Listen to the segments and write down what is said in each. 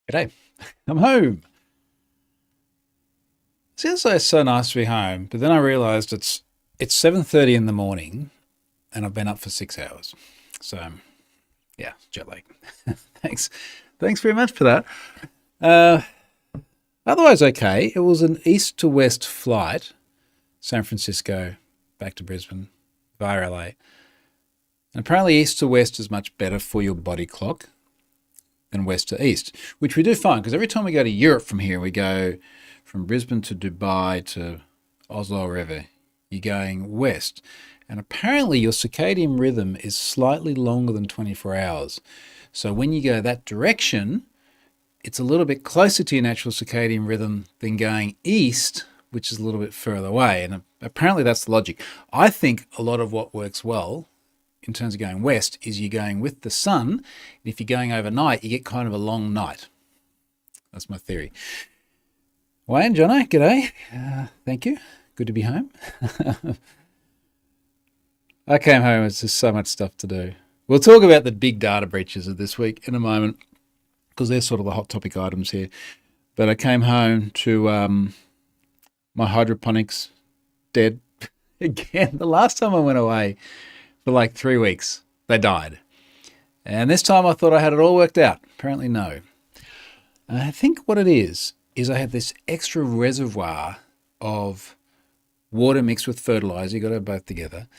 G'day. I'm home. Seems like it's so nice to be home, but then I realised it's 7:30 in the morning and I've been up for 6 hours. So yeah, jet lag. Thanks. Thanks very much for that. Uh, Otherwise okay. It was an east to west flight, San Francisco back to Brisbane via LA. And apparently east to west is much better for your body clock than west to east, which we do find because every time we go to Europe from here, we go from Brisbane to Dubai to Oslo or wherever, you're going west. And apparently your circadian rhythm is slightly longer than 24 hours. So when you go that direction, it's a little bit closer to your natural circadian rhythm than going east, which is a little bit further away. And apparently that's the logic. I think a lot of what works well in terms of going west is you're going with the sun. And if you're going overnight, you get kind of a long night. That's my theory. Wayne, Jono, g'day. Thank you. Good to be home. I came home. It's just so much stuff to do. We'll talk about the big data breaches of this week in a moment because they're sort of the hot topic items here. But I came home to my hydroponics dead again. The last time I went away for like 3 weeks, they died. And this time I thought I had it all worked out. Apparently no. I think what it is I have this extra reservoir of water mixed with fertilizer. You got to have both together.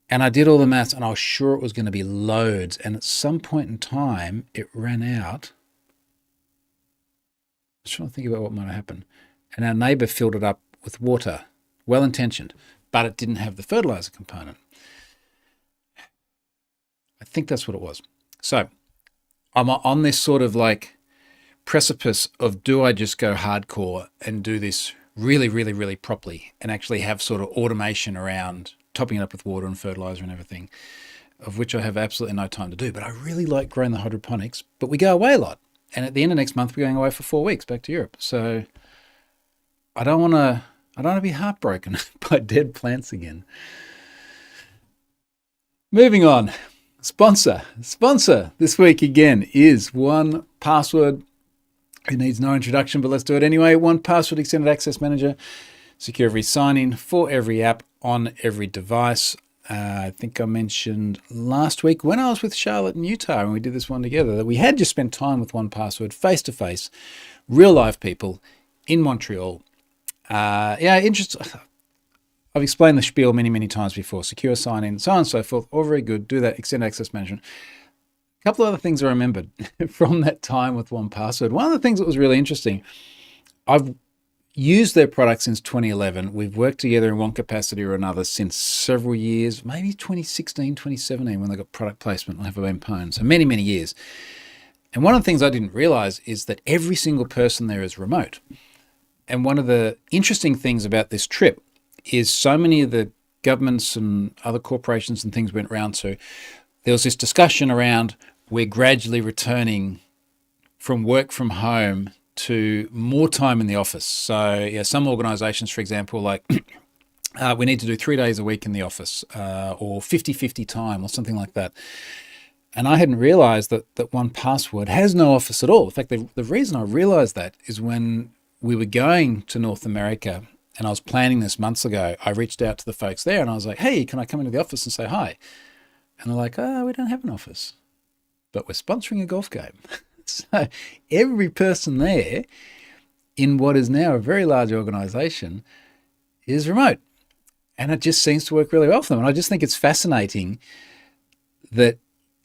And I did all the maths and I was sure it was going to be loads. And at some point in time, it ran out. I was trying to think about what might have happened. And our neighbour filled it up with water, well-intentioned, but it didn't have the fertilizer component. I think that's what it was. So I'm on this sort of like precipice of, do I just go hardcore and do this really, really, really properly and actually have sort of automation around topping it up with water and fertilizer and everything, of which I have absolutely no time to do. But I really like growing the hydroponics, but we go away a lot. And at the end of next month, we're going away for 4 weeks back to Europe. So I don't want to be heartbroken by dead plants again. Moving on. Sponsor this week again is 1Password, who needs no introduction, but let's do it anyway. 1Password Extended Access Manager, secure every sign-in for every app on every device. I think I mentioned last week when I was with Charlotte in Utah and we did this one together that we had just spent time with 1Password face-to-face, real-life people in Montreal. Interesting. I've explained the spiel many, many times before. Secure sign-in, so on and so forth. All very good. Do that. Extended access management. A couple of other things I remembered from that time with 1Password. One of the things that was really interesting, I've used their product since 2011. We've worked together in one capacity or another since several years, maybe 2016, 2017 when they got product placement on Have I Been Pwned. So many, many years. And one of the things I didn't realize is that every single person there is remote. And one of the interesting things about this trip is so many of the governments and other corporations and things went round to, there was this discussion around we're gradually returning from work from home to more time in the office. So yeah, some organizations, for example, like we need to do 3 days a week in the office or 50-50 time or something like that. And I hadn't realized that 1Password has no office at all. In fact, the reason I realized that is when we were going to North America and I was planning this months ago, I reached out to the folks there and I was like, hey, can I come into the office and say hi? And they're like, oh, we don't have an office, but we're sponsoring a golf game. So every person there in what is now a very large organization is remote. And it just seems to work really well for them. And I just think it's fascinating that,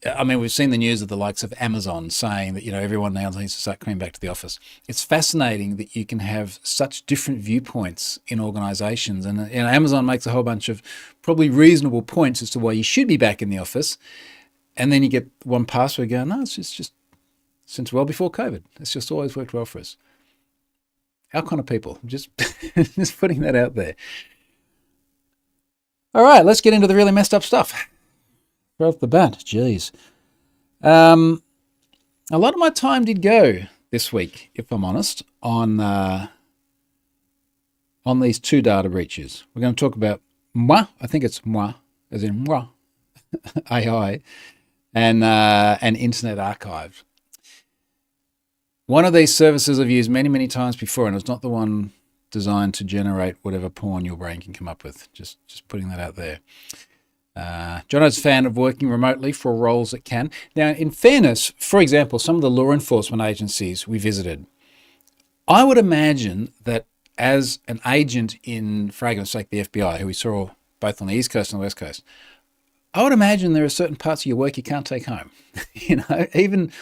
I mean, we've seen the news of the likes of Amazon saying that, everyone now needs to start coming back to the office. It's fascinating that you can have such different viewpoints in organizations. And Amazon makes a whole bunch of probably reasonable points as to why you should be back in the office. And then you get 1Password going, no, it's just since well before COVID. It's just always worked well for us. Our kind of people, just putting that out there. All right, let's get into the really messed up stuff. Right off the bat, geez. A lot of my time did go this week, if I'm honest, on these 2 data breaches. We're going to talk about Muah, I think it's Muah, as in Muah AI, and Internet Archive. One of these services I've used many, many times before, and it's not the one designed to generate whatever porn your brain can come up with. Just putting that out there. Jono's a fan of working remotely for roles that can. Now, in fairness, for example, some of the law enforcement agencies we visited, I would imagine that as an agent in, for argument's sake, the FBI, who we saw both on the East Coast and the West Coast, I would imagine there are certain parts of your work you can't take home. Even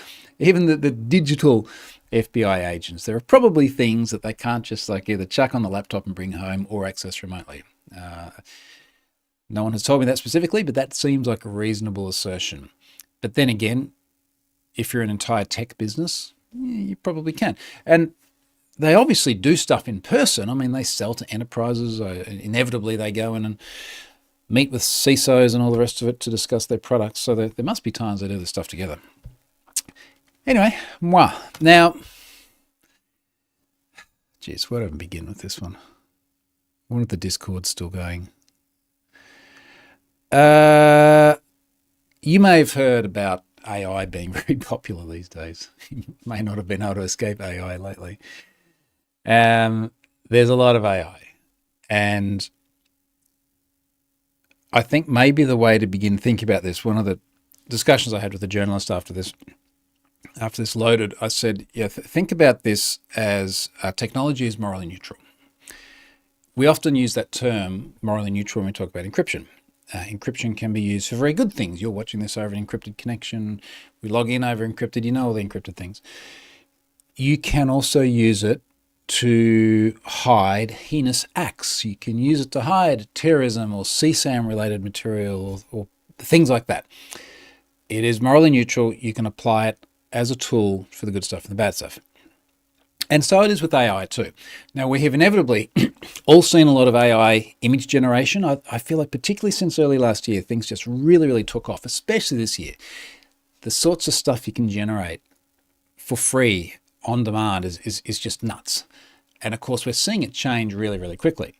the digital FBI agents, there are probably things that they can't just like either chuck on the laptop and bring home or access remotely. No one has told me that specifically, but that seems like a reasonable assertion. But then again, if you're an entire tech business, you probably can. And they obviously do stuff in person. I mean, they sell to enterprises. Inevitably, they go in and meet with CISOs and all the rest of it to discuss their products. So there must be times they do this stuff together. Anyway, Muah. Now, geez, where do I even begin with this one? I wonder if the Discord's still going. You may have heard about AI being very popular these days. You may not have been able to escape AI lately. There's a lot of AI. And I think maybe the way to begin thinking about this, one of the discussions I had with a journalist after this loaded, I said, yeah, think about this as technology is morally neutral. We often use that term, morally neutral, when we talk about encryption. Encryption can be used for very good things. You're watching this over an encrypted connection. We log in over encrypted. You know all the encrypted things. You can also use it to hide heinous acts. You can use it to hide terrorism or CSAM-related material or things like that. It is morally neutral. You can apply it as a tool for the good stuff and the bad stuff. And so it is with AI too. Now, we have inevitably all seen a lot of AI image generation. I feel like particularly since early last year, things just really, really took off, especially this year. The sorts of stuff you can generate for free on demand is just nuts. And of course, we're seeing it change really, really quickly.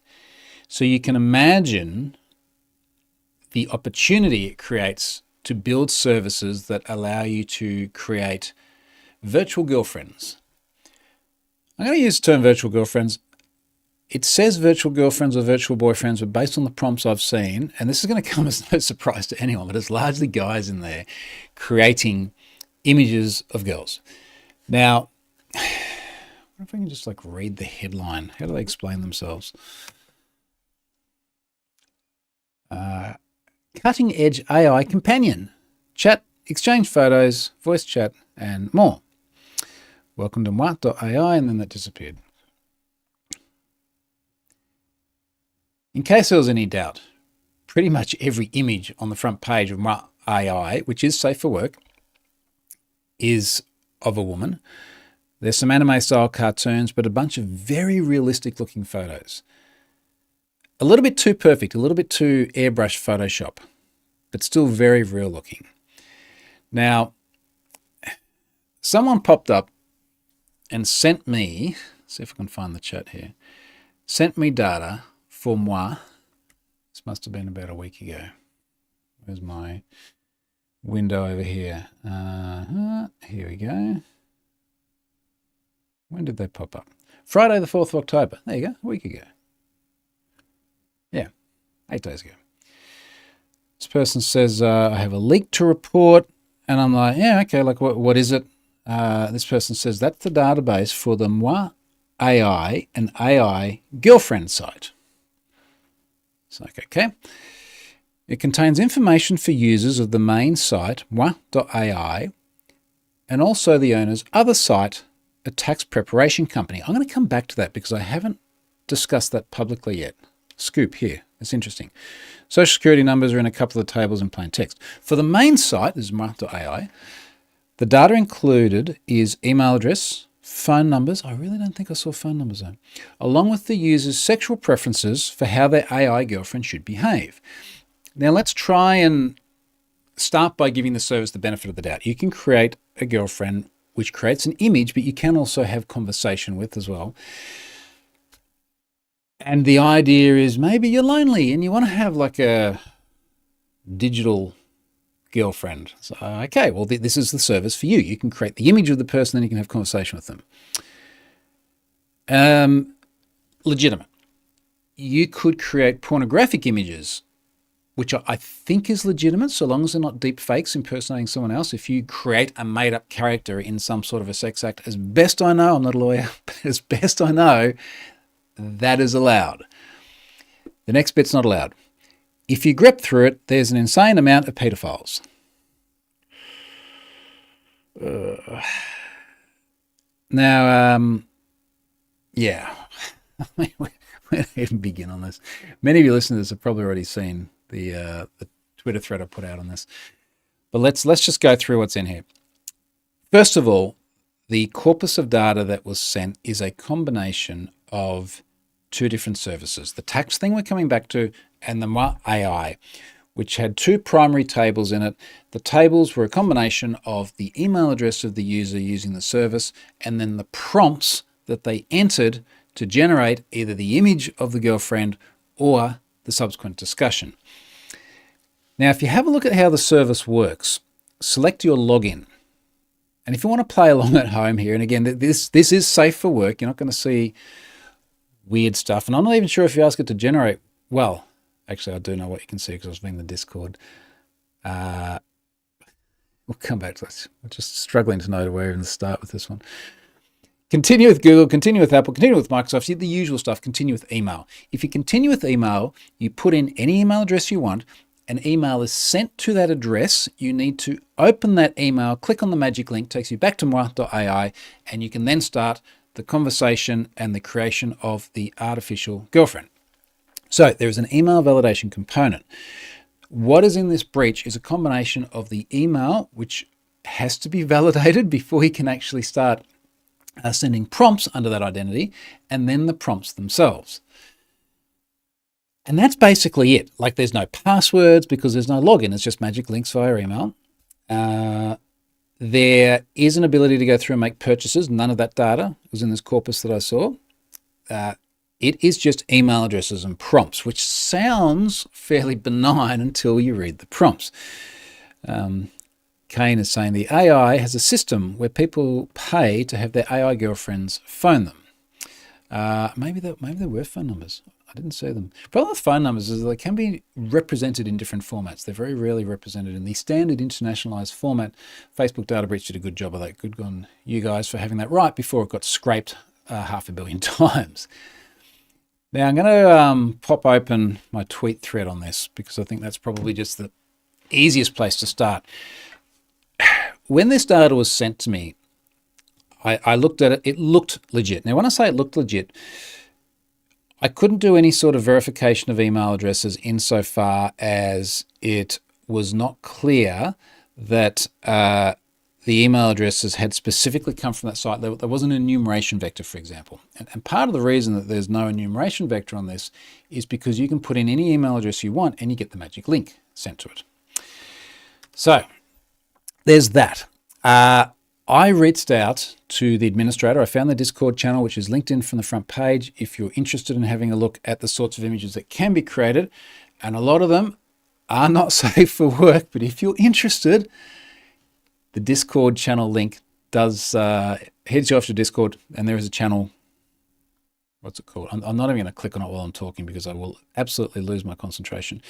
So you can imagine the opportunity it creates to build services that allow you to create virtual girlfriends. I'm going to use the term virtual girlfriends. It says virtual girlfriends or virtual boyfriends, but based on the prompts I've seen, and this is going to come as no surprise to anyone, but it's largely guys in there creating images of girls. Now, I wonder if I can just like read the headline. How do they explain themselves? Cutting edge AI companion. Chat, exchange photos, voice chat, and more. Welcome to Muah AI, and then that disappeared. In case there was any doubt, pretty much every image on the front page of Muah AI, which is safe for work, is of a woman. There's some anime-style cartoons, but a bunch of very realistic-looking photos. A little bit too perfect, a little bit too airbrush Photoshop, but still very real-looking. Now, someone popped up and sent me, see if I can find the chat here, sent me data for Muah. This must have been about a week ago. Where's my window over here? Here we go. When did they pop up? Friday the 4th of October. There you go, a week ago. Yeah, 8 days ago. This person says, I have a leak to report. And I'm like, yeah, okay, like what is it? This person says that's the database for the Muah AI, an AI girlfriend site. It's like, okay. It contains information for users of the main site, Muah.ai, and also the owner's other site, a tax preparation company. I'm going to come back to that because I haven't discussed that publicly yet. Scoop here. It's interesting. Social security numbers are in a couple of tables in plain text. For the main site, this is Muah.ai, the data included is email address, phone numbers. I really don't think I saw phone numbers though, along with the user's sexual preferences for how their AI girlfriend should behave. Now let's try and start by giving the service the benefit of the doubt. You can create a girlfriend which creates an image, but you can also have conversation with as well. And the idea is maybe you're lonely and you want to have like a digital girlfriend. So, okay, well, this is the service for you. You can create the image of the person, then you can have a conversation with them. Legitimate. You could create pornographic images, which I think is legitimate, so long as they're not deep fakes impersonating someone else. If you create a made-up character in some sort of a sex act, as best I know, I'm not a lawyer, but as best I know, that is allowed. The next bit's not allowed. If you grep through it, there's an insane amount of pedophiles. Now, yeah, where to even begin on this? Many of your listeners have probably already seen the Twitter thread I put out on this, but let's just go through what's in here. First of all, the corpus of data that was sent is a combination of two different services. The tax thing we're coming back to, and the Muah AI, which had two primary tables in it. The tables were a combination of the email address of the user using the service and then the prompts that they entered to generate either the image of the girlfriend or the subsequent discussion. Now, if you have a look at how the service works, select your login. And if you want to play along at home here, and again, this is safe for work. You're not going to see weird stuff. And I'm not even sure if you ask it to generate, well, actually, I do know what you can see because I was reading the Discord. We'll come back to this. We're just struggling to know where even to start with this one. Continue with Google, continue with Apple, continue with Microsoft, the usual stuff, continue with email. If you continue with email, you put in any email address you want, an email is sent to that address. You need to open that email, click on the magic link, takes you back to Muah AI, and you can then start the conversation and the creation of the artificial girlfriend. So there is an email validation component. What is in this breach is a combination of the email, which has to be validated before he can actually start sending prompts under that identity, and then the prompts themselves. And that's basically it. Like, there's no passwords because there's no login. It's just magic links via email. There is an ability to go through and make purchases. None of that data was in this corpus that I saw. It is just email addresses and prompts, which sounds fairly benign until you read the prompts. Kane is saying the AI has a system where people pay to have their AI girlfriends phone them. Maybe there were phone numbers. I didn't see them. The problem with phone numbers is they can be represented in different formats. They're very rarely represented in the standard internationalized format. Facebook data breach did a good job of that. Good on you guys for having that right before it got scraped 500 million times. Now I'm going to pop open my tweet thread on this because I think that's probably just the easiest place to start. When this data was sent to me, I looked at it. It looked legit. Now, when I say it looked legit, I couldn't do any sort of verification of email addresses insofar as it was not clear that the email addresses had specifically come from that site. There wasn't an enumeration vector, for example. And part of the reason that there's no enumeration vector on this is because you can put in any email address you want and you get the magic link sent to it. So there's that. I reached out to the administrator. I found the Discord channel, which is linked in from the front page if you're interested in having a look at the sorts of images that can be created. And a lot of them are not safe for work, but if you're interested, the Discord channel link does heads you off to Discord, and there is a channel. What's it called? I'm not even going to click on it while I'm talking because I will absolutely lose my concentration.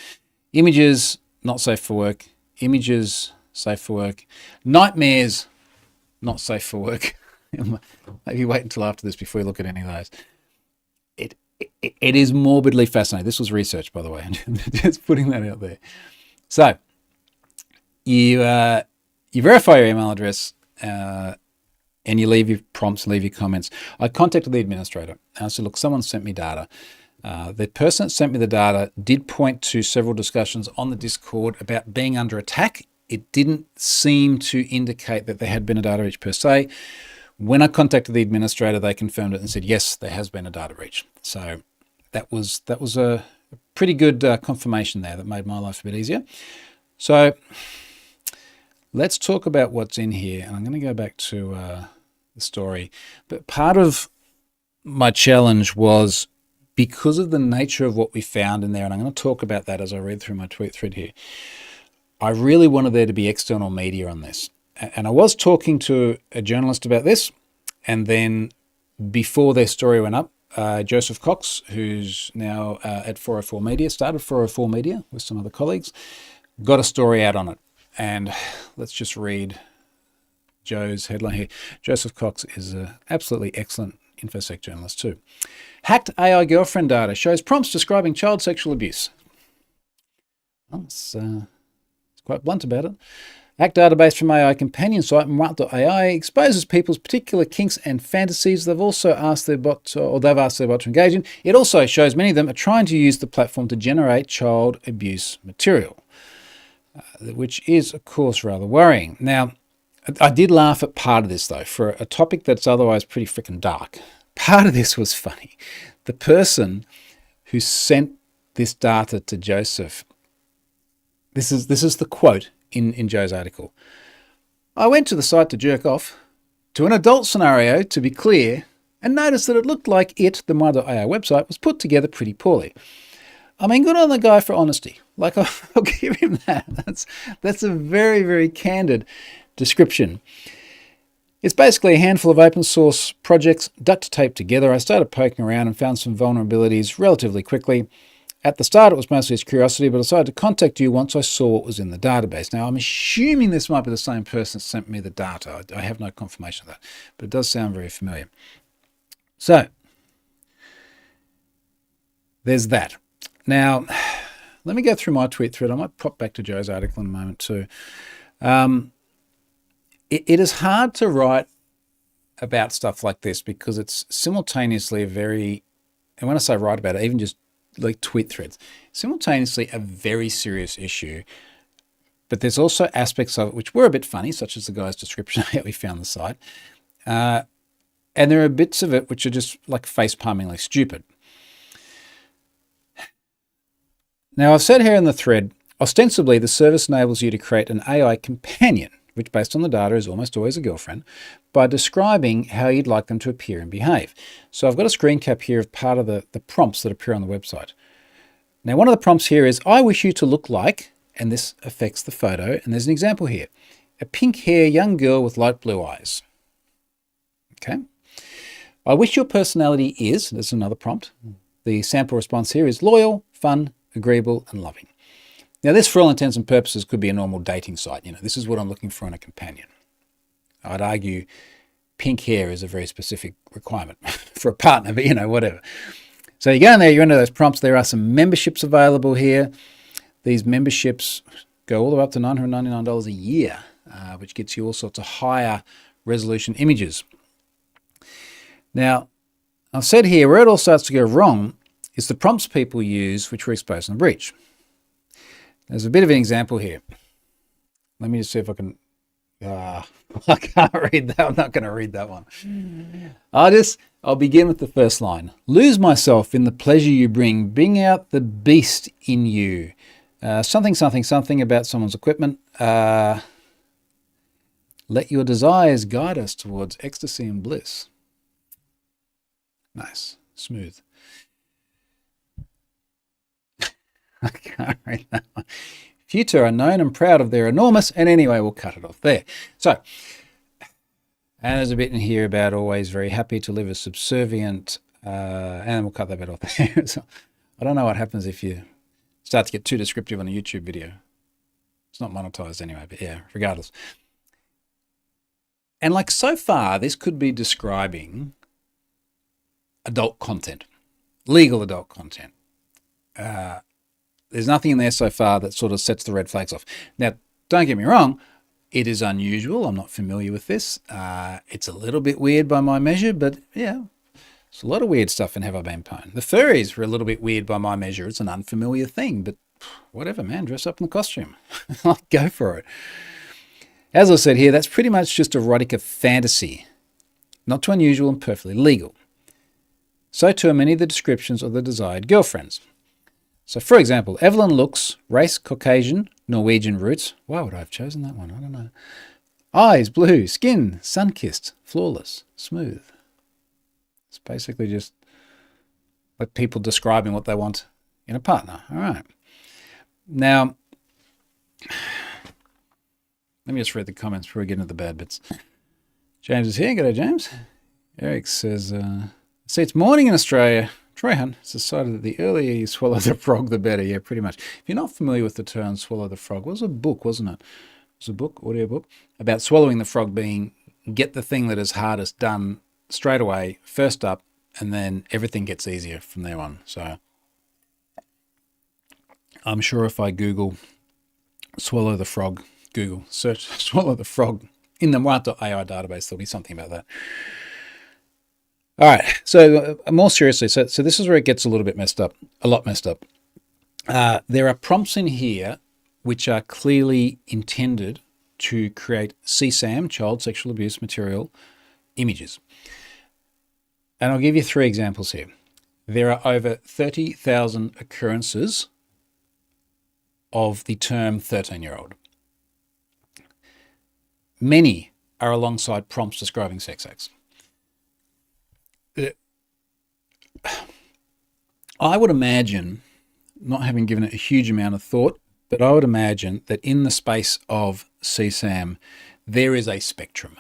Images, not safe for work. Images, safe for work. Nightmares, not safe for work. Maybe wait until after this before you look at any of those. It is morbidly fascinating. This was research, by the way. Just putting that out there. So you verify your email address and you leave your prompts, leave your comments. I contacted the administrator. I said, look, someone sent me data. The person that sent me the data did point to several discussions on the Discord about being under attack. It didn't seem to indicate that there had been a data breach per se. When I contacted the administrator, they confirmed it and said, yes, there has been a data breach. So that was a pretty good confirmation there that made my life a bit easier. So let's talk about what's in here. And I'm going to go back to the story. But part of my challenge was because of the nature of what we found in there, and I'm going to talk about that as I read through my tweet thread here. I really wanted there to be external media on this. And I was talking to a journalist about this, and then before their story went up, Joseph Cox, who's now at 404 Media, started 404 Media with some other colleagues, got a story out on it. And let's just read Joe's headline here. Joseph Cox is an absolutely excellent InfoSec journalist too. Hacked AI girlfriend data shows prompts describing child sexual abuse. Well, it's quite blunt about it. Hacked database from AI companion site Muah AI exposes people's particular kinks and fantasies. They've also asked their bot to engage in. It also shows many of them are trying to use the platform to generate child abuse material, which is, of course, rather worrying. Now, I did laugh at part of this, though, for a topic that's otherwise pretty freaking dark. Part of this was funny. The person who sent this data to Joseph, this is the quote in Joe's article. I went to the site to jerk off to an adult scenario, to be clear, and noticed that it looked like the Muah AI website, was put together pretty poorly. I mean, good on the guy for honesty. Like, I'll give him that. That's a very, very candid description. It's basically a handful of open source projects duct taped together. I started poking around and found some vulnerabilities relatively quickly. At the start, it was mostly as curiosity, but I decided to contact you once I saw what was in the database. Now, I'm assuming this might be the same person that sent me the data. I have no confirmation of that, but it does sound very familiar. So, there's that. Now, let me go through my tweet thread. I might pop back to Joe's article in a moment too. It is hard to write about stuff like this because it's simultaneously a very, and when I say write about it, even just like tweet threads, simultaneously a very serious issue. But there's also aspects of it which were a bit funny, such as the guy's description of how we found the site. And there are bits of it which are just like face-palmingly stupid. Now, I've said here in the thread, ostensibly the service enables you to create an AI companion, which based on the data is almost always a girlfriend, by describing how you'd like them to appear and behave. So I've got a screen cap here of part of the prompts that appear on the website. Now, one of the prompts here is, I wish you to look like, and this affects the photo, and there's an example here, a pink-haired young girl with light blue eyes. Okay. I wish your personality is, there's another prompt. The sample response here is loyal, fun, agreeable, and loving. Now, this, for all intents and purposes, could be a normal dating site. You know, this is what I'm looking for in a companion. I'd argue pink hair is a very specific requirement for a partner, but, you know, whatever. So you go in there, you're into those prompts. There are some memberships available here. These memberships go all the way up to $999 a year, which gets you all sorts of higher resolution images. Now, I've said here, where it all starts to go wrong is the prompts people use, which were exposed in the breach. There's a bit of an example here. Let me just see if I can... I can't read that. I'm not going to read that one. I'll begin with the first line. Lose myself in the pleasure you bring out the beast in you. Something about someone's equipment. Let your desires guide us towards ecstasy and bliss. Nice. Smooth. I can't read that one. Few two are known and proud of their enormous, and anyway, we'll cut it off there. So, and there's a bit in here about always very happy to live a subservient, and we'll cut that bit off there. So, I don't know what happens if you start to get too descriptive on a YouTube video. It's not monetized anyway, but yeah, regardless. And like so far, this could be describing adult content, legal adult content. There's nothing in there so far that sort of sets the red flags off. Now, don't get me wrong, it is unusual. I'm not familiar with this. It's a little bit weird by my measure, but yeah, there's a lot of weird stuff in Have I Been Pwned. The furries were a little bit weird by my measure. It's an unfamiliar thing, but whatever, man, dress up in the costume. Go for it. As I said here, that's pretty much just erotica fantasy. Not too unusual and perfectly legal. So too are many of the descriptions of the desired girlfriends. So, for example, Evelyn looks, race, Caucasian, Norwegian roots. Why would I have chosen that one? I don't know. Eyes, blue, skin, sun-kissed, flawless, smooth. It's basically just like people describing what they want in a partner. All right. Now, Let me just read the comments before we get into the bad bits. James is here. G'day, James. Eric says, see, it's morning in Australia. Troyhan has decided that the earlier you swallow the frog, the better. Yeah, pretty much. If you're not familiar with the term swallow the frog, it was a book, wasn't it? It was a book, audio book, about swallowing the frog being get the thing that is hardest done straight away, first up, and then everything gets easier from there on. So I'm sure if I Google swallow the frog, Google search swallow the frog in the Muah AI database, there'll be something about that. All right, so more seriously, so this is where it gets a little bit messed up, a lot messed up. There are prompts in here which are clearly intended to create CSAM, child sexual abuse material, images. And I'll give you 3 examples here. There are over 30,000 occurrences of the term 13-year-old. Many are alongside prompts describing sex acts. I would imagine, not having given it a huge amount of thought, but I would imagine that in the space of CSAM, there is a spectrum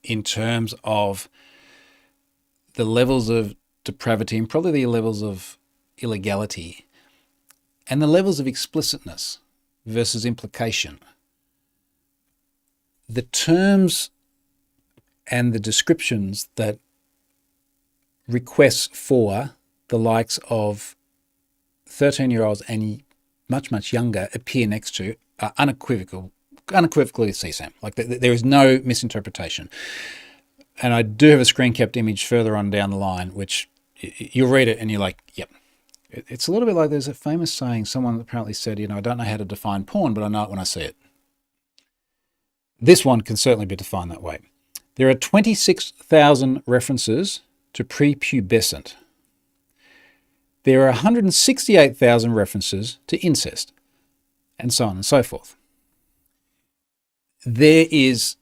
in terms of the levels of depravity and probably the levels of illegality and the levels of explicitness versus implication. The terms and the descriptions that requests for the likes of 13-year-olds and much, much younger appear next to are unequivocally CSAM. Like there is no misinterpretation. And I do have a screen capped image further on down the line, which you'll read it and you're like, yep. It's a little bit like there's a famous saying, someone apparently said, I don't know how to define porn, but I know it when I see it. This one can certainly be defined that way. There are 26,000 references to prepubescent. There are 168,000 references to incest, and so on and so forth. There is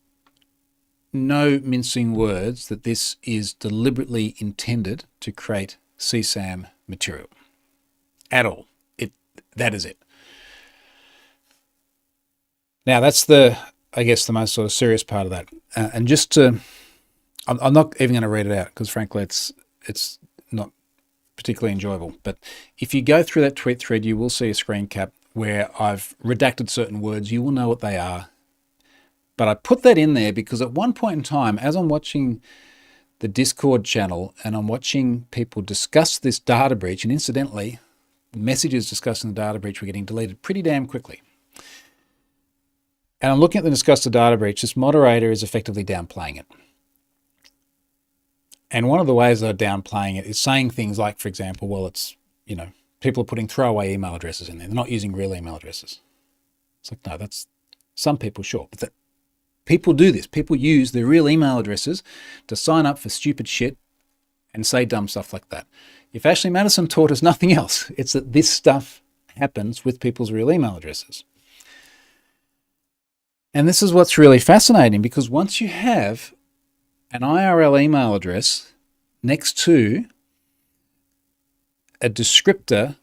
no mincing words that this is deliberately intended to create CSAM material at all. That is it. Now that's I guess the most sort of serious part of that. And just to, I'm not even going to read it out because frankly it's not particularly enjoyable. But if you go through that tweet thread, you will see a screen cap where I've redacted certain words. You will know what they are. But I put that in there because at one point in time, as I'm watching the Discord channel and I'm watching people discuss this data breach, and incidentally, messages discussing the data breach were getting deleted pretty damn quickly. And I'm looking at the discuss the data breach, this moderator is effectively downplaying it. And one of the ways they're downplaying it is saying things like, for example, well, it's, people are putting throwaway email addresses in there. They're not using real email addresses. It's like, no, that's some people, sure. But people do this. People use their real email addresses to sign up for stupid shit and say dumb stuff like that. If Ashley Madison taught us nothing else, it's that this stuff happens with people's real email addresses. And this is what's really fascinating, because once you have an IRL email address next to a descriptor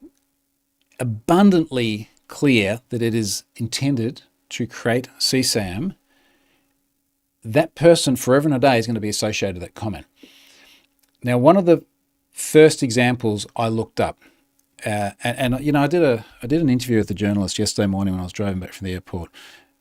abundantly clear that it is intended to create CSAM, that person forever and a day is going to be associated with that comment. Now, one of the first examples I looked up, I did an interview with the journalist yesterday morning when I was driving back from the airport,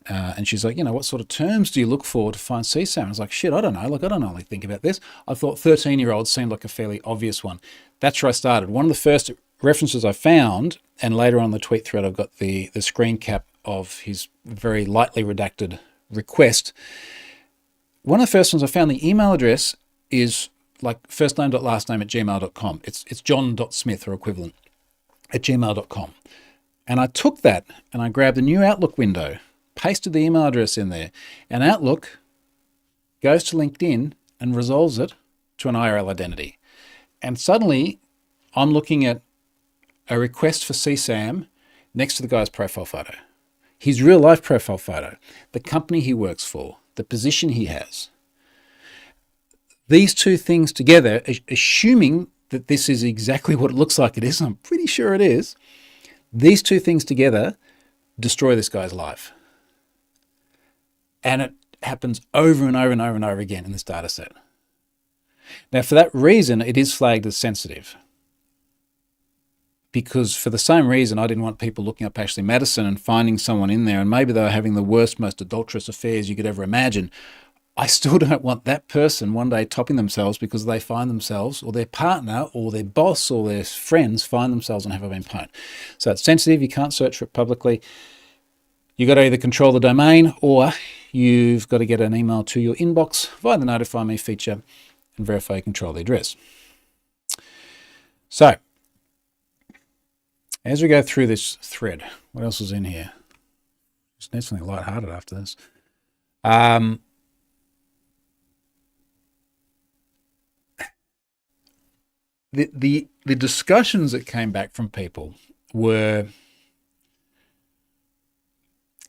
and she's like, what sort of terms do you look for to find CSAM? I was like, shit, I don't know. I don't know. Think about this. I thought 13-year-olds seemed like a fairly obvious one. That's where I started. One of the first references I found, and later on the tweet thread, I've got the screen cap of his very lightly redacted request. One of the first ones I found, the email address is like firstname.lastname@gmail.com. It's john.smith or equivalent at gmail.com. And I took that and I grabbed a new Outlook window, pasted the email address in there, and Outlook goes to LinkedIn and resolves it to an IRL identity. And suddenly I'm looking at a request for CSAM next to the guy's profile photo, his real life profile photo, the company he works for, the position he has. These two things together, assuming that this is exactly what it looks like it is, and I'm pretty sure it is, these two things together destroy this guy's life. And it happens over and over and over and over again in this data set. Now, for that reason, it is flagged as sensitive. Because for the same reason, I didn't want people looking up Ashley Madison and finding someone in there, and maybe they were having the worst, most adulterous affairs you could ever imagine. I still don't want that person one day topping themselves because they find themselves, or their partner, or their boss, or their friends find themselves on Have I Been Pwned. So it's sensitive. You can't search for it publicly. You've got to either control the domain, or you've got to get an email to your inbox via the Notify Me feature and verify you control the address. So, as we go through this thread, what else is in here? Just need something lighthearted after this. The discussions that came back from people were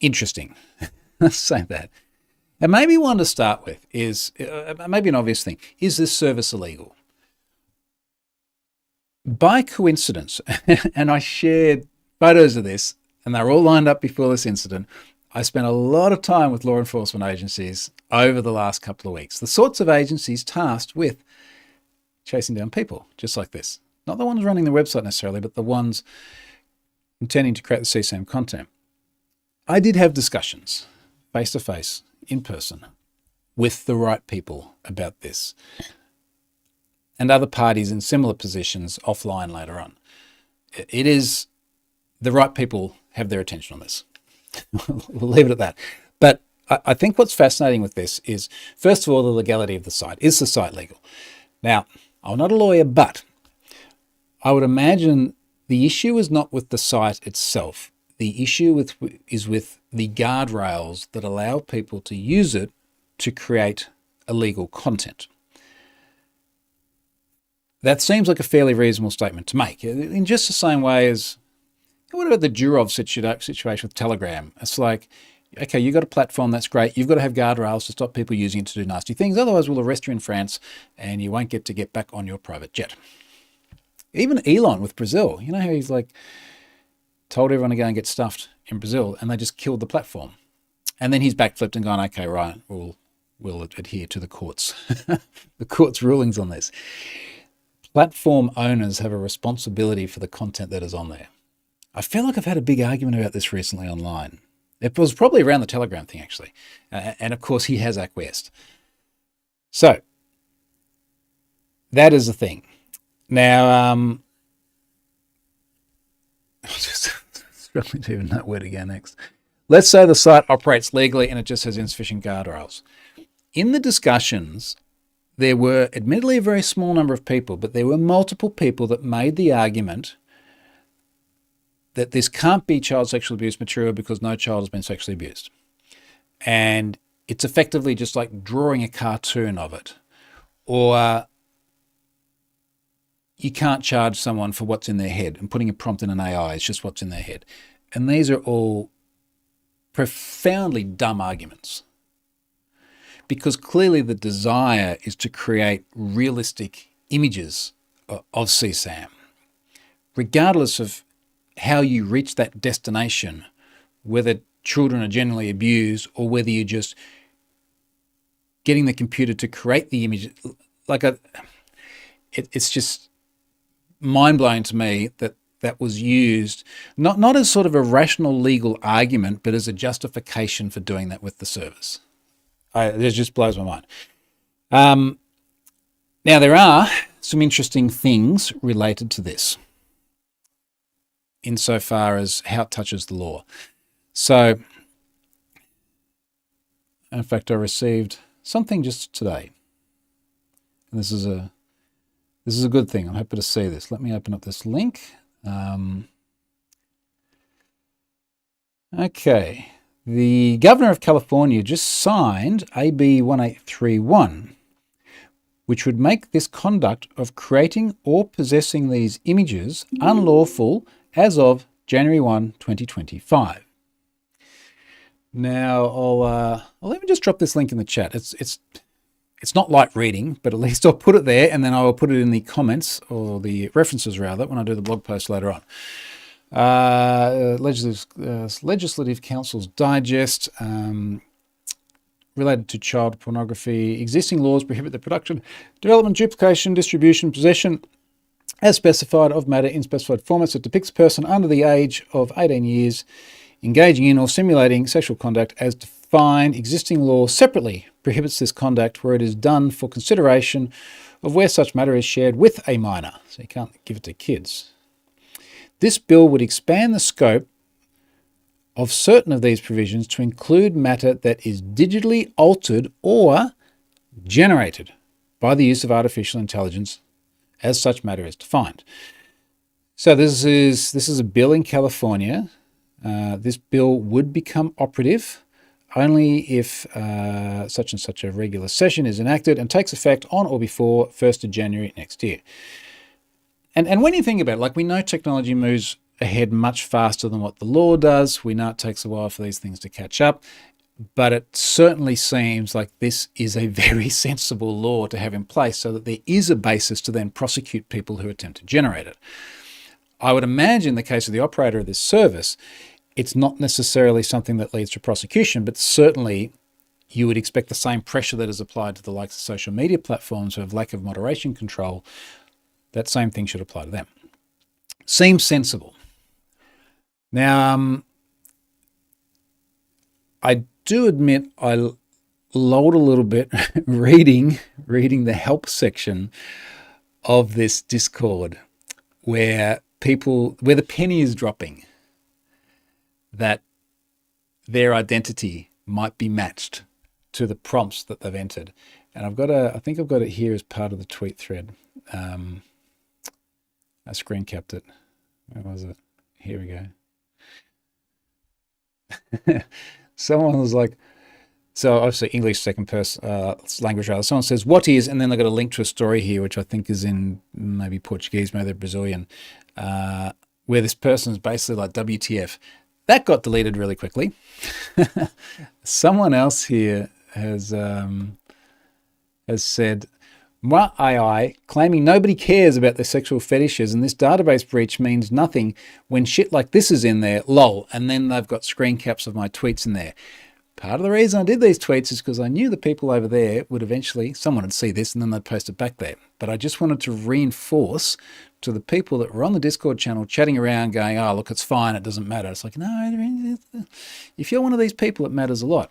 interesting. Let's say that. And maybe one to start with is, maybe an obvious thing, is this service illegal? By coincidence, and I shared photos of this, and they were all lined up before this incident, I spent a lot of time with law enforcement agencies over the last couple of weeks. The sorts of agencies tasked with chasing down people, just like this. Not the ones running the website necessarily, but the ones intending to create the CSAM content. I did have discussions, face-to-face, in person, with the right people about this, and other parties in similar positions offline later on. It is the right people have their attention on this. We'll leave it at that. But I think what's fascinating with this is, first of all, the legality of the site. Is the site legal? Now, I'm not a lawyer, but I would imagine the issue is not with the site itself. The issue is with the guardrails that allow people to use it to create illegal content. That seems like a fairly reasonable statement to make, in just the same way as, what about the Durov situation with Telegram? It's like, okay, you've got a platform, that's great. You've got to have guardrails to stop people using it to do nasty things. Otherwise, we'll arrest you in France and you won't get to get back on your private jet. Even Elon with Brazil, you know how he's like told everyone to go and get stuffed in Brazil and they just killed the platform. And then he's backflipped and gone, okay, right, we'll adhere to the courts, the court's rulings on this. Platform owners have a responsibility for the content that is on there. I feel like I've had a big argument about this recently online. It was probably around the Telegram thing, actually. And of course, he has acquiesced. So, that is the thing. Now, I'm just struggling to even know where to go next. Let's say the site operates legally and it just has insufficient guardrails. In the discussions, there were admittedly a very small number of people, but there were multiple people that made the argument that this can't be child sexual abuse material because no child has been sexually abused. And it's effectively just like drawing a cartoon of it. Or you can't charge someone for what's in their head, and putting a prompt in an AI is just what's in their head. And these are all profoundly dumb arguments. Because clearly the desire is to create realistic images of CSAM, regardless of how you reach that destination, whether children are generally abused or whether you're just getting the computer to create the image. It's just mind-blowing to me that that was used, not as sort of a rational legal argument, but as a justification for doing that with the service. It just blows my mind. Now, there are some interesting things related to this insofar as how it touches the law. So, in fact, I received something just today. And this is a good thing. I'm happy to see this. Let me open up this link. Okay. The Governor of California just signed AB 1831, which would make this conduct of creating or possessing these images unlawful as of January 1, 2025. Now, I'll let me just drop this link in the chat. It's not light reading, but at least I'll put it there, and then I will put it in the comments, or the references rather, when I do the blog post later on. Legislative Council's Digest. related to child pornography. Existing laws prohibit the production, development, duplication, distribution, possession, as specified, of matter in specified formats that depicts a person under the age of 18 years engaging in or simulating sexual conduct as defined. Existing law separately prohibits this conduct where it is done for consideration of where such matter is shared with a minor. So you can't give it to kids. This bill would expand the scope of certain of these provisions to include matter that is digitally altered or generated by the use of artificial intelligence as such matter is defined. So this is a bill in California. This bill would become operative only if such and such a regular session is enacted and takes effect on or before 1st of January next year. And when you think about it, like, we know technology moves ahead much faster than what the law does. We know it takes a while for these things to catch up, but it certainly seems like this is a very sensible law to have in place so that there is a basis to then prosecute people who attempt to generate it. I would imagine in the case of the operator of this service, it's not necessarily something that leads to prosecution, but certainly you would expect the same pressure that is applied to the likes of social media platforms who have lack of moderation control. That same thing should apply to them. Seems sensible. Now, I do admit I lolled a little bit reading the help section of this Discord where the penny is dropping that their identity might be matched to the prompts that they've entered. And I think I've got it here as part of the tweet thread. I screen capped it. Where was it? Here we go. Someone was like, so obviously English second person language rather. Someone says, what is, and then they've got a link to a story here, which I think is in maybe Portuguese, maybe they're Brazilian, where this person is basically like, WTF. That got deleted really quickly. Someone else here has said, Muah AI claiming nobody cares about their sexual fetishes and this database breach means nothing when shit like this is in there, lol. And then they've got screen caps of my tweets in there. Part of the reason I did these tweets is because I knew the people over there would eventually, someone would see this and then they'd post it back there. But I just wanted to reinforce to the people that were on the Discord channel chatting around going, oh, look, it's fine, it doesn't matter. It's like, no, if you're one of these people, it matters a lot.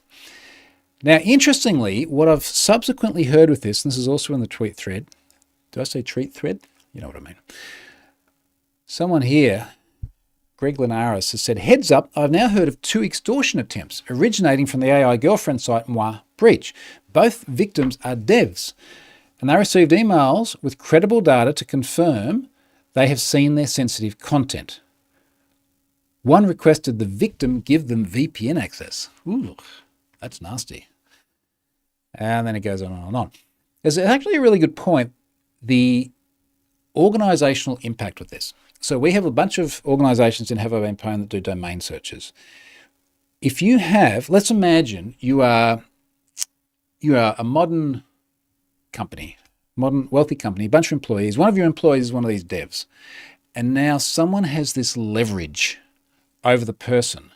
Now, interestingly, what I've subsequently heard with this, and this is also in the tweet thread. Did I say tweet thread? You know what I mean. Someone here, Greg Linares, has said, heads up, I've now heard of 2 extortion attempts originating from the AI girlfriend site Muah breach. Both victims are devs, and they received emails with credible data to confirm they have seen their sensitive content. One requested the victim give them VPN access. Ooh, that's nasty. And then it goes on and on. There's actually a really good point, the organizational impact with this. So we have a bunch of organizations in Have I Been Pwned that do domain searches. If you have, let's imagine you are a modern company, modern wealthy company, a bunch of employees. One of your employees is one of these devs. And now someone has this leverage over the person.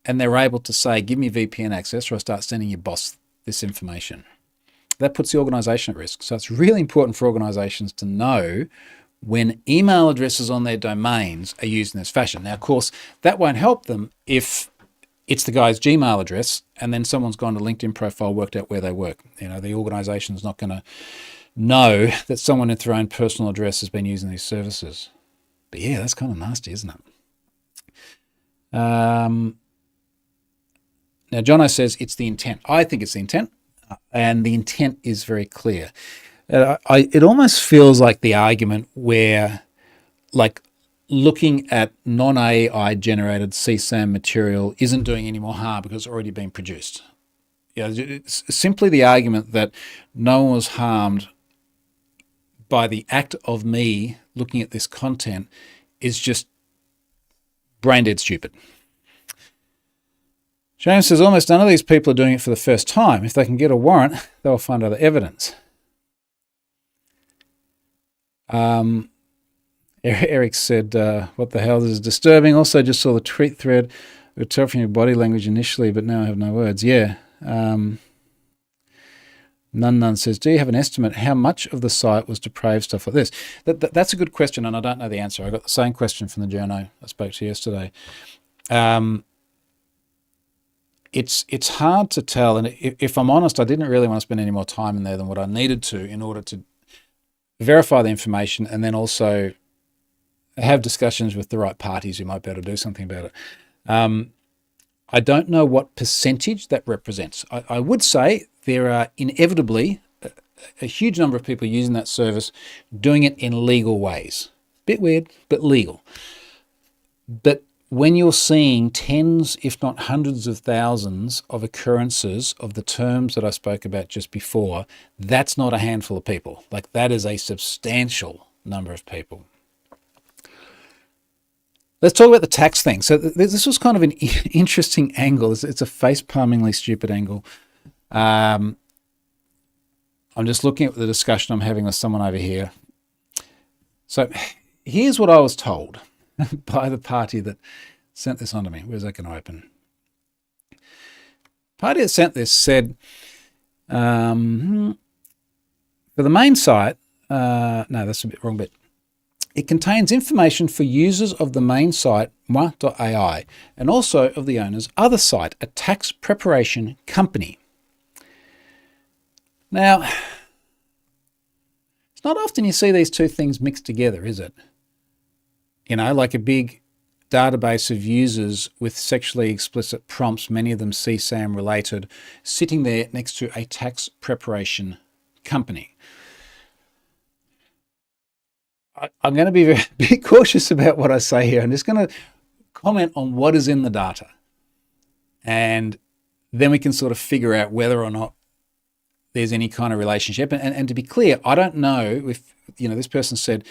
And they're able to say, give me VPN access or I start sending your boss this information. That puts the organization at risk. So it's really important for organizations to know when email addresses on their domains are used in this fashion. Now, of course, that won't help them if it's the guy's Gmail address and then someone's gone to LinkedIn profile, worked out where they work. You know, the organization's not going to know that someone with their own personal address has been using these services. But yeah, that's kind of nasty, isn't it? Now, Jono says it's the intent. I think it's the intent, and the intent is very clear. It almost feels like the argument where, like, looking at non-AI generated CSAM material isn't doing any more harm because it's already been produced. Yeah, it's simply the argument that no one was harmed by the act of me looking at this content is just brain dead stupid. James says almost none of these people are doing it for the first time. If they can get a warrant, they'll find other evidence. Eric said, what the hell, this is disturbing. Also just saw the tweet thread. We were talking your body language initially, but now I have no words. Yeah. None says, do you have an estimate how much of the site was depraved, stuff like this? That's a good question, and I don't know the answer. I got the same question from the journo I spoke to yesterday. It's hard to tell, and if I'm honest, I didn't really want to spend any more time in there than what I needed to in order to verify the information and then also have discussions with the right parties who might be able to do something about it. I don't know what percentage that represents. I would say there are inevitably a huge number of people using that service doing it in legal ways. Bit weird, but legal. But when you're seeing tens, if not hundreds of thousands of occurrences of the terms that I spoke about just before, that's not a handful of people. Like, that is a substantial number of people. Let's talk about the tax thing. So this was kind of an interesting angle. It's a face-palmingly stupid angle. I'm just looking at the discussion I'm having with someone over here. So here's what I was told by the party that sent this on to me. Where's that going to open? The party that sent this said, for the main site, no, that's a bit wrong bit. It contains information for users of the main site, Muah AI, and also of the owner's other site, a tax preparation company. Now, it's not often you see these two things mixed together, is it? You know, like a big database of users with sexually explicit prompts, many of them CSAM related, sitting there next to a tax preparation company. I'm going to be very cautious about what I say here. I'm just going to comment on what is in the data. And then we can sort of figure out whether or not there's any kind of relationship. And to be clear, I don't know if, you know, this person said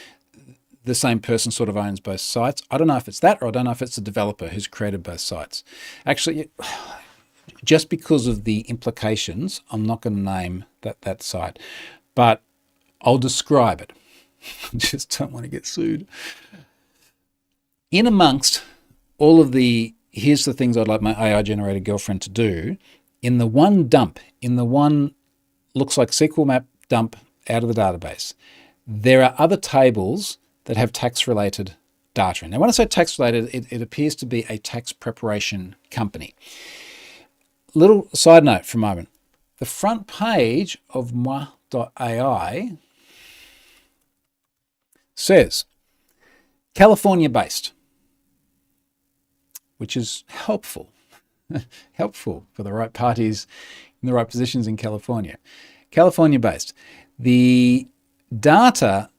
the same person sort of owns both sites. I don't know if it's that, or I don't know if it's the developer who's created both sites. Actually, just because of the implications, I'm not going to name that site, but I'll describe it. I just don't want to get sued. In amongst all of the, here's the things I'd like my AI generated girlfriend to do, in the one dump, in the one looks like SQL map dump out of the database, there are other tables that have tax related data in. Now, when I say tax related, it appears to be a tax preparation company. Little side note for a moment. The front page of Muah AI says California based, which is helpful, helpful for the right parties in the right positions in California. California based. The data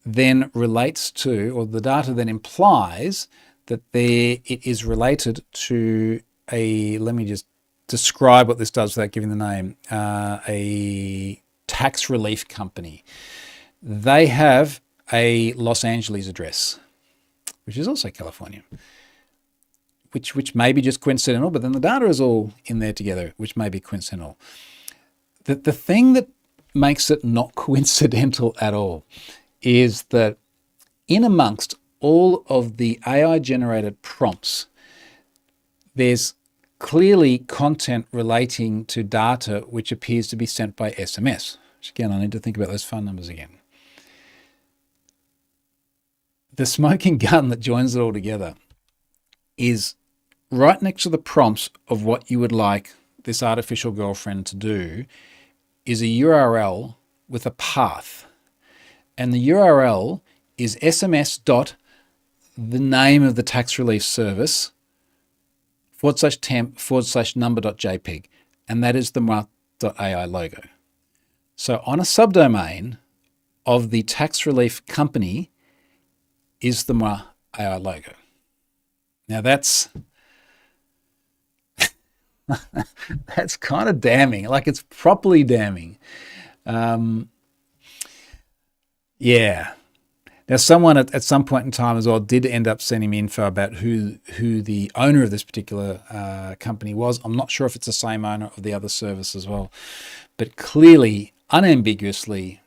then relates to, or the data then implies that it is related to a, let me just describe what this does without giving the name, a tax relief company. They have a Los Angeles address, which is also California, which may be just coincidental, but then the data is all in there together, which may be coincidental. The thing that makes it not coincidental at all is that in amongst all of the AI-generated prompts, there's clearly content relating to data which appears to be sent by SMS. Which again, I need to think about those phone numbers again. The smoking gun that joins it all together is right next to the prompts of what you would like this artificial girlfriend to do is a URL with a path. And the URL is sms. The name of the tax relief service /temp/number.jpg. And that is the Muah AI logo. So on a subdomain of the tax relief company is the Muah AI logo. Now that's that's kind of damning. Like, it's properly damning. Yeah. Now, someone at some point in time as well did end up sending me info about who the owner of this particular company was. I'm not sure if it's the same owner of the other service as well, but clearly, unambiguously,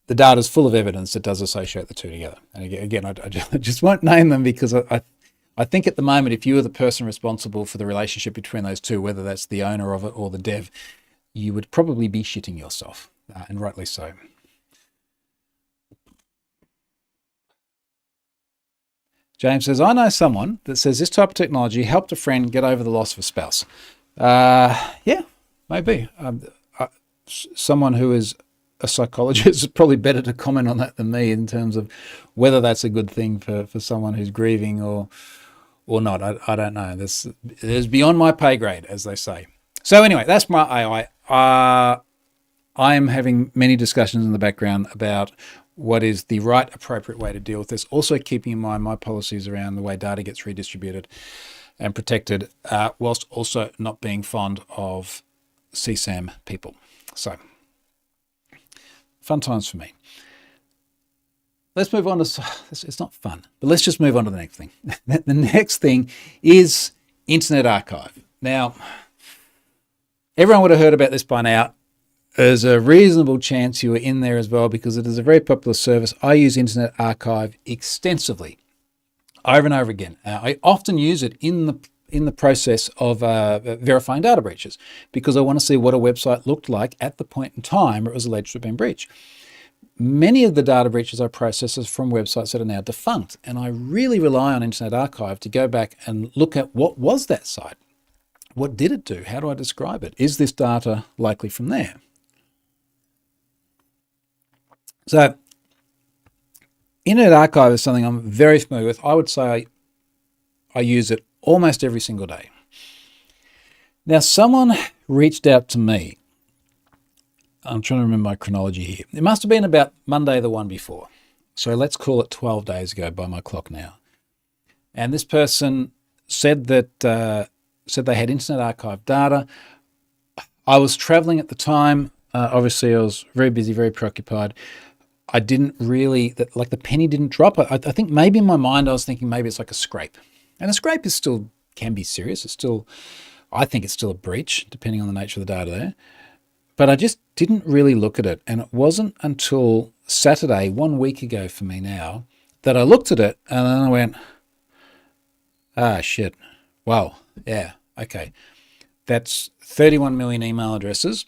the data is full of evidence that does associate the two together. And again, I just won't name them because I I think at the moment, if you were the person responsible for the relationship between those two, whether that's the owner of it or the dev, you would probably be shitting yourself, and rightly so. James says, I know someone that says this type of technology helped a friend get over the loss of a spouse. Yeah, maybe. Someone who is a psychologist is probably better to comment on that than me in terms of whether that's a good thing for someone who's grieving or not. I don't know. This is beyond my pay grade, as they say. So anyway, that's Muah AI. I am having many discussions in the background about what is the right, appropriate way to deal with this. Also keeping in mind my policies around the way data gets redistributed and protected, whilst also not being fond of CSAM people. So, fun times for me. Let's move on to, it's not fun, but let's just move on to the next thing. The next thing is Internet Archive. Now, everyone would have heard about this by now. There's a reasonable chance you are in there as well because it is a very popular service. I use Internet Archive extensively, over and over again. I often use it in the process of verifying data breaches because I want to see what a website looked like at the point in time where it was alleged to have been breached. Many of the data breaches I process are from websites that are now defunct, and I really rely on Internet Archive to go back and look at what was that site? What did it do? How do I describe it? Is this data likely from there? So Internet Archive is something I'm very familiar with. I would say I use it almost every single day. Now, someone reached out to me. I'm trying to remember my chronology here. It must have been about Monday, the one before. So let's call it 12 days ago by my clock now. And this person said that they had Internet Archive data. I was traveling at the time. Obviously, I was very busy, very preoccupied. I didn't really, like the penny didn't drop. I think maybe in my mind I was thinking maybe it's like a scrape. And a scrape is still, can be serious. It's still, I think it's still a breach, depending on the nature of the data there. But I just didn't really look at it. And it wasn't until Saturday, 1 week ago for me now, that I looked at it and then I went, shit. Wow. Yeah. Okay. That's 31 million email addresses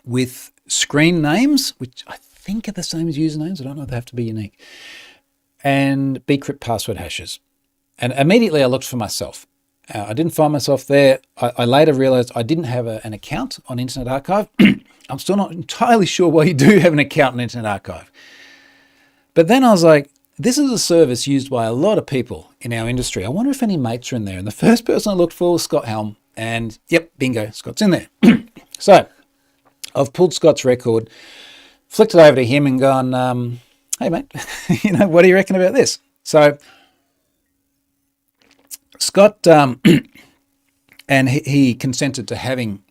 with screen names, which I think are the same as usernames. I don't know if they have to be unique. And bcrypt password hashes. And immediately I looked for myself. I didn't find myself there. I later realized I didn't have an account on Internet Archive. I'm still not entirely sure why you do have an account on Internet Archive. But then I was like, this is a service used by a lot of people in our industry. I wonder if any mates are in there. And the first person I looked for was Scott Helm. And yep, bingo, Scott's in there. So I've pulled Scott's record, flicked it over to him and gone, hey, mate, what do you reckon about this? So Scott, and he consented to having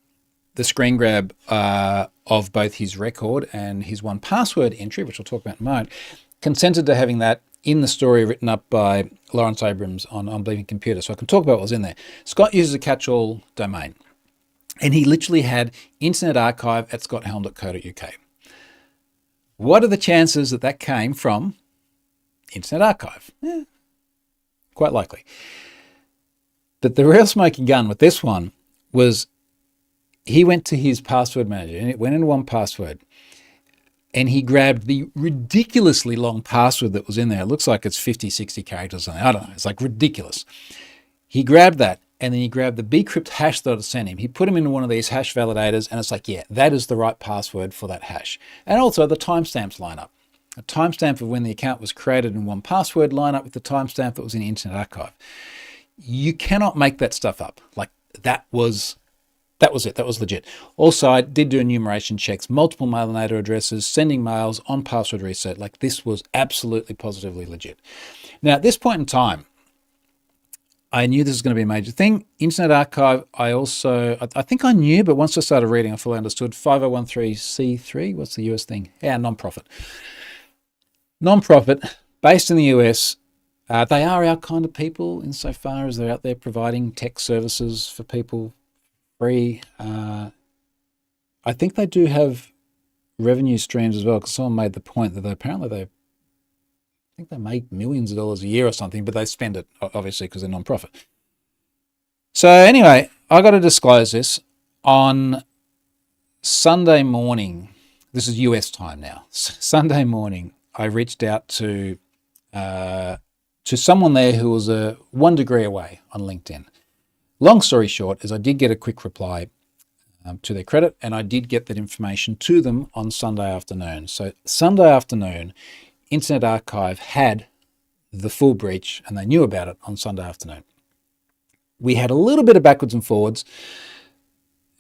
the screen grab of both his record and his 1Password entry, which we'll talk about in a moment, consented to having that in the story written up by Lawrence Abrams on Bleeding Computer. So I can talk about what was in there. Scott uses a catch-all domain, and he literally had Internet Archive at scotthelm.co.uk. What are the chances that that came from Internet Archive? Quite likely. But the real smoking gun with this one was he went to his password manager and it went into 1Password and he grabbed the ridiculously long password that was in there. It looks like it's 50, 60 characters or something. I don't know. It's like ridiculous. He grabbed that and then he grabbed the bcrypt hash that I sent him. He put him into one of these hash validators and it's like, yeah, that is the right password for that hash. And also the timestamps line up. A timestamp of when the account was created in 1Password line up with the timestamp that was in Internet Archive. You cannot make that stuff up. Like that was it. That was legit. Also, I did do enumeration checks, multiple mailinator addresses, sending mails on password reset. Like this was absolutely positively legit. Now, at this point in time, I knew this was going to be a major thing. Internet Archive, I think I knew, but once I started reading, I fully understood. 5013C3, what's the US thing? Yeah, non-profit. Non-profit, based in the US. They are our kind of people insofar as they're out there providing tech services for people free. I think they do have revenue streams as well, because someone made the point that apparently think they make millions of dollars a year or something, but they spend it obviously because they're non-profit. So anyway, I got to disclose this on Sunday morning. This is US time now. Sunday morning, I reached out to someone there who was 1 degree away on LinkedIn. Long story short is I did get a quick reply to their credit, and I did get that information to them on Sunday afternoon. So Sunday afternoon, Internet Archive had the full breach, and they knew about it on Sunday afternoon. We had a little bit of backwards and forwards,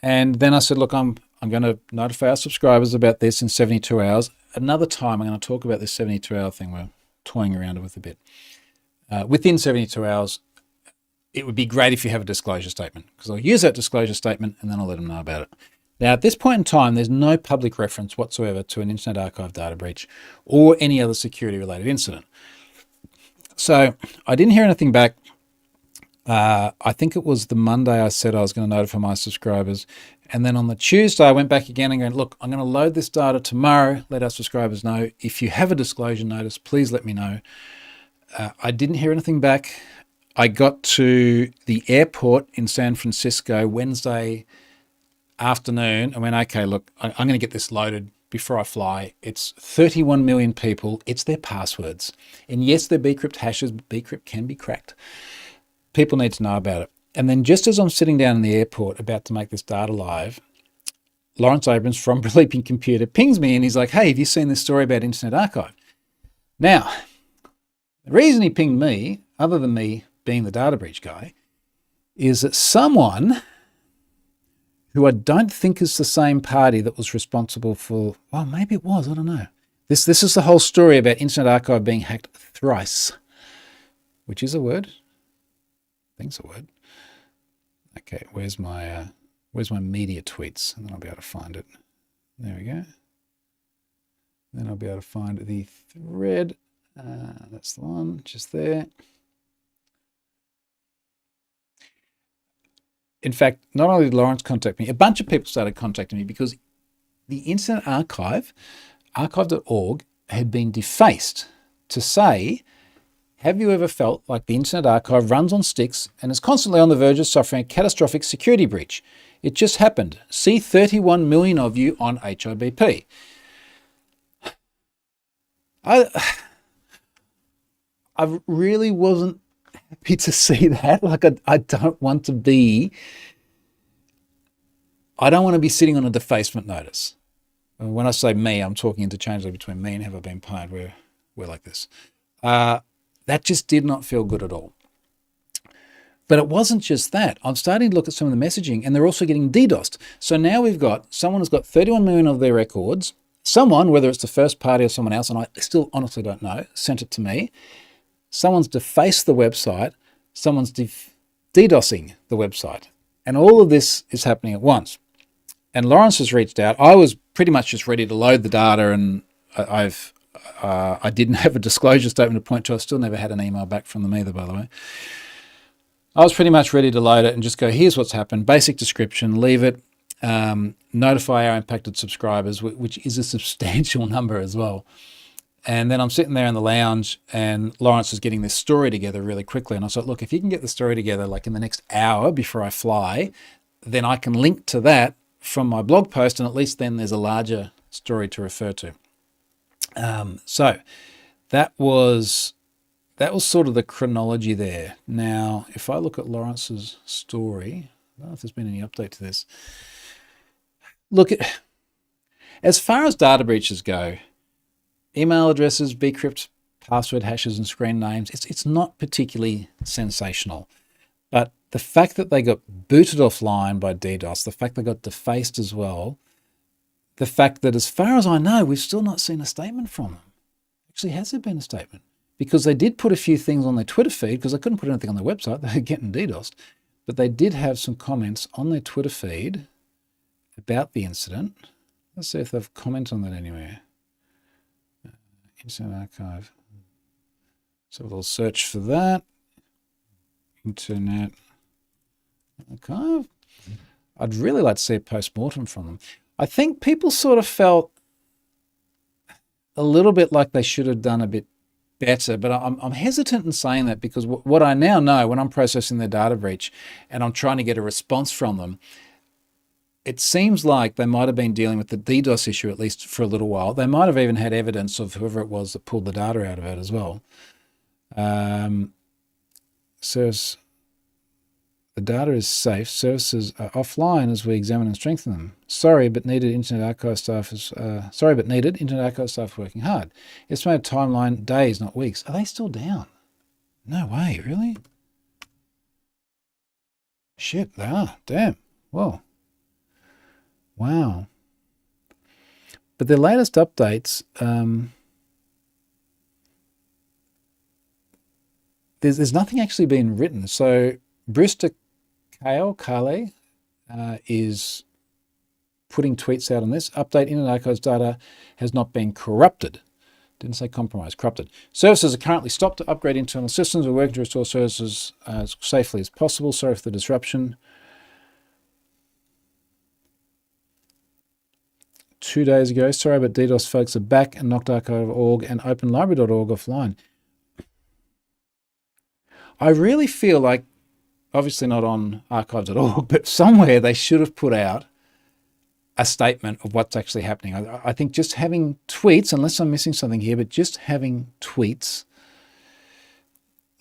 and then I said, look, I'm going to notify our subscribers about this in 72 hours. Another time, I'm going to talk about this 72-hour thing we're toying around with a bit. Within 72 hours, it would be great if you have a disclosure statement, because I'll use that disclosure statement and then I'll let them know about it. Now, at this point in time, there's no public reference whatsoever to an Internet Archive data breach or any other security-related incident. So I didn't hear anything back. I think it was the Monday I said I was going to notify my subscribers. And then on the Tuesday, I went back again and went, look, I'm going to load this data tomorrow. Let our subscribers know. If you have a disclosure notice, please let me know. I didn't hear anything back. I got to the airport in San Francisco Wednesday afternoon and went, okay, look, I'm going to get this loaded before I fly. It's 31 million people. It's their passwords. And yes, they're bcrypt hashes, but bcrypt can be cracked. People need to know about it. And then just as I'm sitting down in the airport about to make this data live, Lawrence Abrams from Bleeping Computer pings me and he's like, hey, have you seen this story about Internet Archive? Now, the reason he pinged me, other than me being the data breach guy, is that someone who I don't think is the same party that was responsible for, well, maybe it was, I don't know. This is the whole story about Internet Archive being hacked thrice, which is a word. I think it's a word. Okay, where's my media tweets? And then I'll be able to find it. There we go. Then I'll be able to find the thread. That's the one, just there. In fact, not only did Lawrence contact me, a bunch of people started contacting me because the Internet Archive, archive.org, had been defaced to say, have you ever felt like the Internet Archive runs on sticks and is constantly on the verge of suffering a catastrophic security breach? It just happened. See 31 million of you on HIBP. I really wasn't happy to see that. Like, I don't want to be sitting on a defacement notice. And when I say me, I'm talking interchangeably between me and Have I Been Pwned. We're like this. That just did not feel good at all. But it wasn't just that. I'm starting to look at some of the messaging and they're also getting DDoSed. So now we've got someone who's got 31 million of their records. Someone, whether it's the first party or someone else, and I still honestly don't know, sent it to me. Someone's defaced the website. Someone's DDoSing the website. And all of this is happening at once. And Lawrence has reached out. I was pretty much just ready to load the data, and I didn't have a disclosure statement to point to. I still never had an email back from them either, by the way. I was pretty much ready to load it and just go, here's what's happened, basic description, leave it, notify our impacted subscribers, which is a substantial number as well. And then I'm sitting there in the lounge and Lawrence is getting this story together really quickly. And I thought, look, if you can get the story together like in the next hour before I fly, then I can link to that from my blog post, and at least then there's a larger story to refer to. So that was sort of the chronology there. Now, if I look at Lawrence's story, I don't know if there's been any update to this. Look, as far as data breaches go, email addresses, bcrypt, password hashes, and screen names, it's not particularly sensational. But the fact that they got booted offline by DDoS, the fact they got defaced as well, the fact that as far as I know, we've still not seen a statement from them. Actually, has there been a statement? Because they did put a few things on their Twitter feed, because they couldn't put anything on their website. They were getting DDoSed. But they did have some comments on their Twitter feed about the incident. Let's see if they've commented on that anywhere. Internet Archive. So we'll search for that. Internet Archive. I'd really like to see a post-mortem from them. I think people sort of felt a little bit like they should have done a bit better, but I'm hesitant in saying that because what I now know when I'm processing their data breach and I'm trying to get a response from them, it seems like they might have been dealing with the DDoS issue at least for a little while. They might have even had evidence of whoever it was that pulled the data out of it as well. Says the data is safe. Services are offline as we examine and strengthen them. Sorry, but needed. Internet Archive staff is Internet Archive staff working hard. Estimated timeline days, not weeks. Are they still down? No way, really? Shit, they are. Damn. Whoa. Wow. But their latest updates, there's nothing actually been written. So Brewster Kale is putting tweets out on this. Update Internet Archive's data has not been corrupted. Didn't say compromised, corrupted. Services are currently stopped to upgrade internal systems. We're working to restore services as safely as possible. Sorry for the disruption. 2 days ago, sorry, but DDoS folks are back and knocked archive.org and openlibrary.org offline. I really feel like, obviously not on archives.org, but somewhere they should have put out a statement of what's actually happening. I think just having tweets, unless I'm missing something here, but just having tweets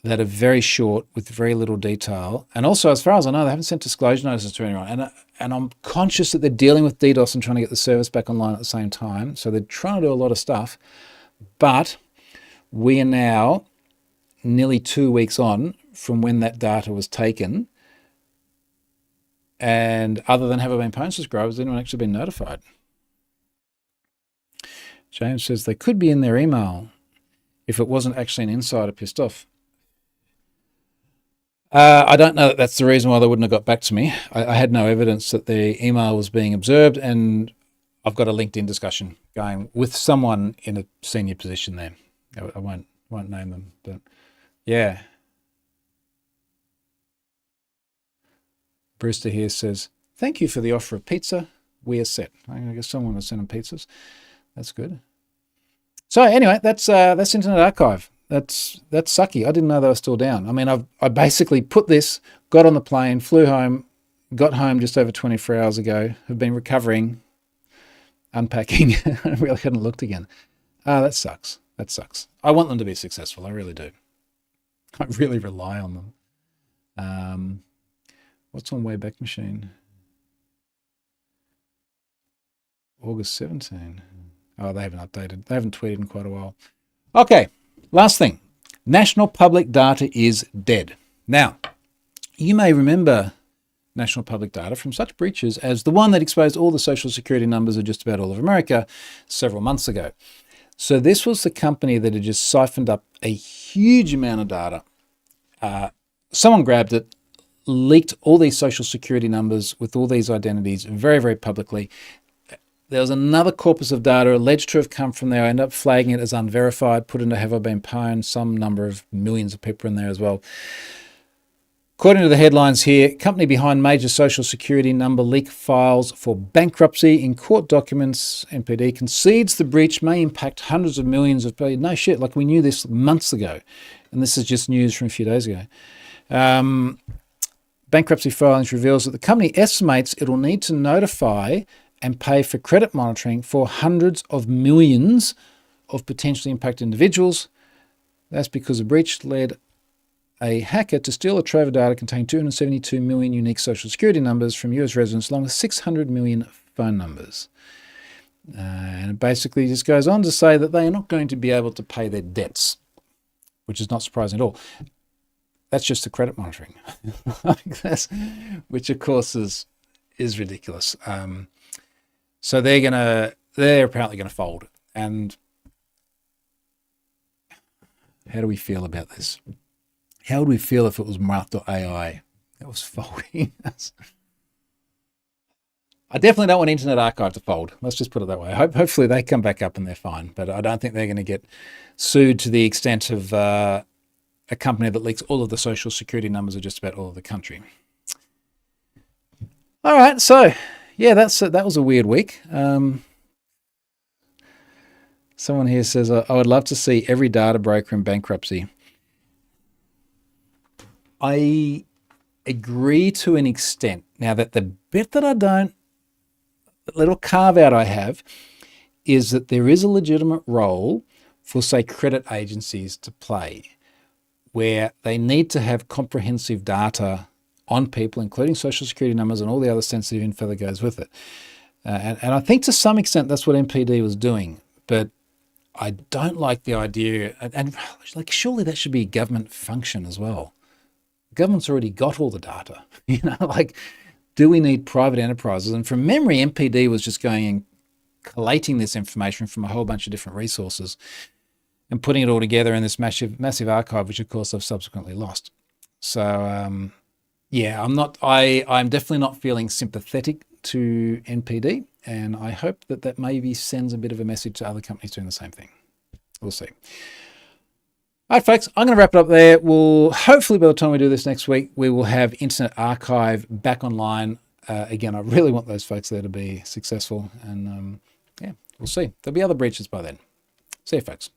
that are very short with very little detail. And also, as far as I know, they haven't sent disclosure notices to anyone. And I'm conscious that they're dealing with DDoS and trying to get the service back online at the same time. So they're trying to do a lot of stuff. But we are now nearly 2 weeks on from when that data was taken. And other than have it been pwned subscribers, has anyone actually been notified? James says they could be in their email if it wasn't actually an insider pissed off. I don't know that that's the reason why they wouldn't have got back to me. I had no evidence that the email was being observed, and I've got a LinkedIn discussion going with someone in a senior position there. I won't name them, but yeah. Brewster here says, thank you for the offer of pizza. We are set. I guess someone was sending pizzas. That's good. So anyway, that's Internet Archive. That's sucky. I didn't know they were still down. I mean, I basically put this, got on the plane, flew home, got home just over 24 hours ago, have been recovering, unpacking. I really hadn't looked again. That sucks. That sucks. I want them to be successful. I really do. I really rely on them. What's on Wayback Machine? August 17. Oh, they haven't updated. They haven't tweeted in quite a while. Okay, last thing. National public data is dead. Now, you may remember national public data from such breaches as the one that exposed all the social security numbers of just about all of America several months ago. So this was the company that had just siphoned up a huge amount of data. Someone grabbed it, leaked all these social security numbers with all these identities very, very publicly. There was another corpus of data alleged to have come from there. I ended up flagging it as unverified, put into have I been pwned, some number of millions of people in there as well. According to the headlines here, company behind major social security number leak files for bankruptcy in court documents. NPD concedes the breach may impact hundreds of millions of people. No shit, like we knew this months ago. And this is just news from a few days ago. Bankruptcy filings reveals that the company estimates it will need to notify and pay for credit monitoring for hundreds of millions of potentially impacted individuals. That's because a breach led a hacker to steal a trove of data containing 272 million unique social security numbers from US residents, along with 600 million phone numbers. And it basically just goes on to say that they are not going to be able to pay their debts, which is not surprising at all. That's just the credit monitoring, which of course is ridiculous. So they're apparently gonna fold. And how do we feel about this? How would we feel if it was Muah AI that was folding? I definitely don't want Internet Archive to fold. Let's just put it that way. Hopefully they come back up and they're fine, but I don't think they're going to get sued to the extent of a company that leaks all of the social security numbers of just about all of the country. All right, so yeah, that was a weird week. Someone here says, I would love to see every data broker in bankruptcy. I agree to an extent. Now, that the bit that I don't, the little carve out I have, is that there is a legitimate role for, say, credit agencies to play, where they need to have comprehensive data on people, including social security numbers and all the other sensitive info that goes with it. And I think to some extent that's what MPD was doing, but I don't like the idea, and like surely that should be a government function as well. The government's already got all the data, like, do we need private enterprises? And from memory, MPD was just going and collating this information from a whole bunch of different resources and putting it all together in this massive archive, which of course I've subsequently lost. So yeah, I'm definitely not feeling sympathetic to NPD, and I hope that maybe sends a bit of a message to other companies doing the same thing. We'll see. All right, folks, I'm going to wrap it up there. We'll hopefully, by the time we do this next week, we will have Internet Archive back online. Again, I really want those folks there to be successful, and yeah, we'll see. There'll be other breaches by then. See you, folks.